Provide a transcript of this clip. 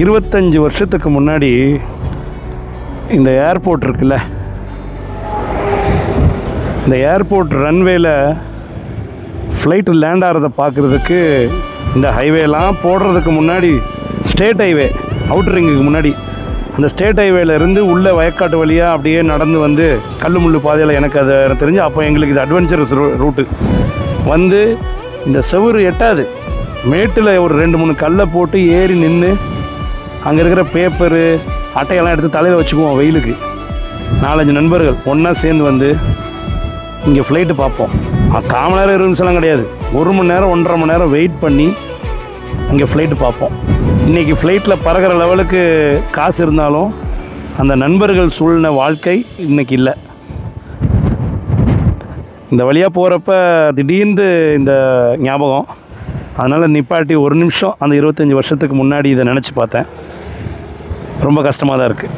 25 வருஷத்துக்கு முன்னாடி இந்த ஏர்போர்ட் இருக்குல்ல, இந்த ஏர்போர்ட் ரன்வேல ஃப்ளைட்டு லேண்ட் ஆகிறத பார்க்குறதுக்கு இந்த ஹைவேலாம் போடுறதுக்கு முன்னாடி ஸ்டேட் ஹைவே அவுட்டர் ரிங்குக்கு முன்னாடி அந்த ஸ்டேட் ஹைவேலேருந்து உள்ள வயக்காட்டு வழியாக அப்படியே நடந்து வந்து கல் முள்ளு பாதையில் எனக்கு அதை தெரிஞ்சு அப்போ எங்களுக்கு இது அட்வென்ச்சரஸ் ரூட்டு வந்து இந்த செவுறு எட்டாது மேட்டில் ஒரு 2-3 கல்லை போட்டு ஏறி நின்று அங்கே இருக்கிற பேப்பரு அட்டையெல்லாம் எடுத்து தலையில் வச்சுக்குவோம். வெயிலுக்கு 4-5 நண்பர்கள் ஒன்றா சேர்ந்து வந்து இங்கே ஃப்ளைட்டு பார்ப்போம். 1/4 மணி நேரம் 20 நிமிஷம்லாம் கிடையாது, 1 மணி நேரம் 1.5 மணி நேரம் வெயிட் பண்ணி அங்கே ஃப்ளைட்டு பார்ப்போம். இன்றைக்கி ஃப்ளைட்டில் பறக்கிற லெவலுக்கு காசு இருந்தாலும் அந்த நண்பர்கள் சூழ்நிலை வாழ்க்கை இன்றைக்கி இல்லை. இந்த வழியாக போகிறப்ப திடீர்னு இந்த ஞாபகம், அதனால் நிப்பாட்டி 1 நிமிஷம் அந்த 25 வருஷத்துக்கு முன்னாடி இதை நினச்சி பார்த்தேன். ரொம்ப கஷ்டமாக தான் இருக்குது.